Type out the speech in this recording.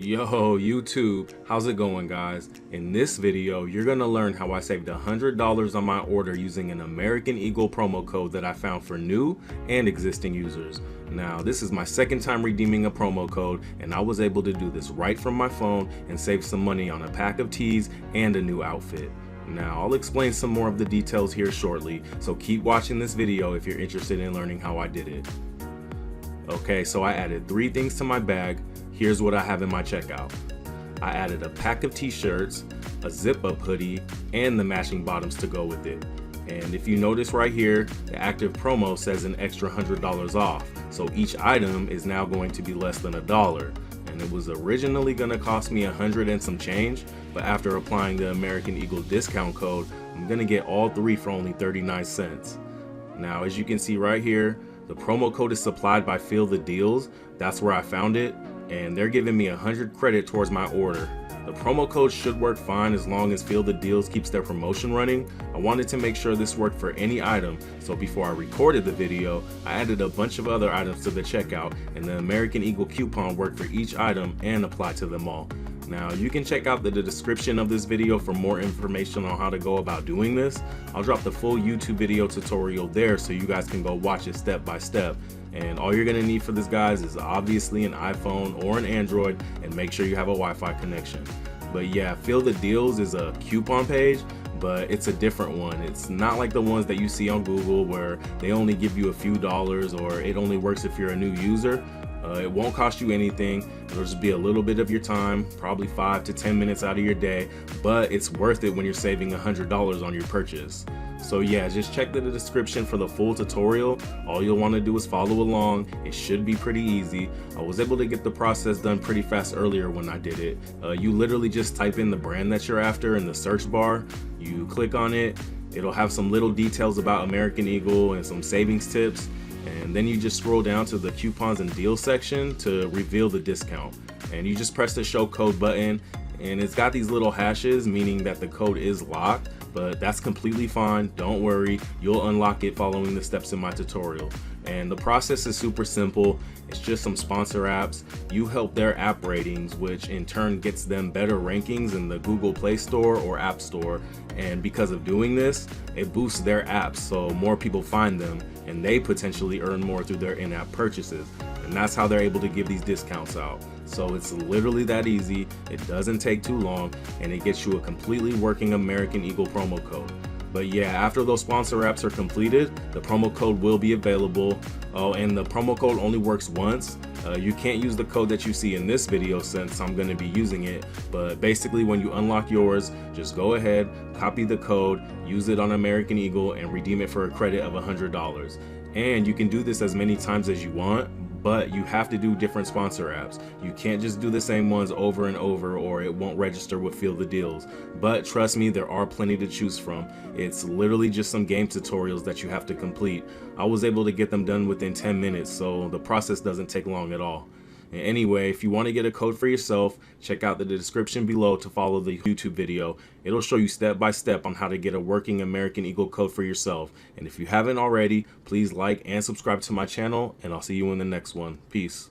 Yo, YouTube, how's it going, guys? In this video, you're gonna learn how I saved $100 on my order using an American Eagle promo code that I found for new and existing users. Now, this is my second time redeeming a promo code, and I was able to do this right from my phone and save some money on a pack of tees and a new outfit. Now, I'll explain some more of the details here shortly, so keep watching this video if you're interested in learning how I did it. Okay, so I added 3 things to my bag. Here's what I have in my checkout. I added a pack of t-shirts, a zip-up hoodie, and the matching bottoms to go with it. And if you notice right here, the active promo says an extra $100 off. So each item is now going to be less than $1. And it was originally gonna cost me $100 and some change, but after applying the American Eagle discount code, I'm gonna get all 3 for only 39 cents. Now, as you can see right here, the promo code is supplied by Feel the Deals. That's where I found it, and they're giving me 100 credit towards my order. The promo code should work fine as long as Feel the Deals keeps their promotion running. I wanted to make sure this worked for any item, so before I recorded the video, I added a bunch of other items to the checkout, and the American Eagle coupon worked for each item and applied to them all. Now, you can check out the description of this video for more information on how to go about doing this. I'll drop the full YouTube video tutorial there so you guys can go watch it step by step. And all you're gonna need for this, guys, is obviously an iPhone or an Android, and make sure you have a Wi-Fi connection. But yeah, Feel the Deals is a coupon page, but it's a different one. It's not like the ones that you see on Google where they only give you a few dollars, or it only works if you're a new user. It won't cost you anything. It'll just be a little bit of your time, probably 5 to 10 minutes out of your day, but it's worth it when you're saving $100 on your purchase. So yeah, just check the description for the full tutorial. All you'll want to do is follow along. It should be pretty easy. I was able to get the process done pretty fast earlier when I did it. You literally just type in the brand that you're after in the search bar. You click on it. It'll have some little details about American Eagle and some savings tips. And then you just scroll down to the coupons and deals section to reveal the discount. And you just press the show code button, and it's got these little hashes, meaning that the code is locked, but that's completely fine. Don't worry, you'll unlock it following the steps in my tutorial. And the process is super simple. It's just some sponsor apps. You help their app ratings, which in turn gets them better rankings in the Google Play Store or App Store. And because of doing this, it boosts their apps so more people find them, and they potentially earn more through their in-app purchases. And that's how they're able to give these discounts out. So it's literally that easy. It doesn't take too long, and it gets you a completely working American Eagle promo code. But yeah, after those sponsor apps are completed, the promo code will be available. Oh, and the promo code only works once. You can't use the code that you see in this video since I'm going to be using it. But basically, when you unlock yours, just go ahead, copy the code, use it on American Eagle, and redeem it for a credit of $100. And you can do this as many times as you want, but you have to do different sponsor apps. You can't just do the same ones over and over, or it won't register with Feel the Deals. But trust me, there are plenty to choose from. It's literally just some game tutorials that you have to complete. I was able to get them done within 10 minutes, so the process doesn't take long at all. Anyway, if you want to get a code for yourself, check out the description below to follow the YouTube video. It'll show you step by step on how to get a working American Eagle code for yourself. And if you haven't already, please like and subscribe to my channel, and I'll see you in the next one. Peace.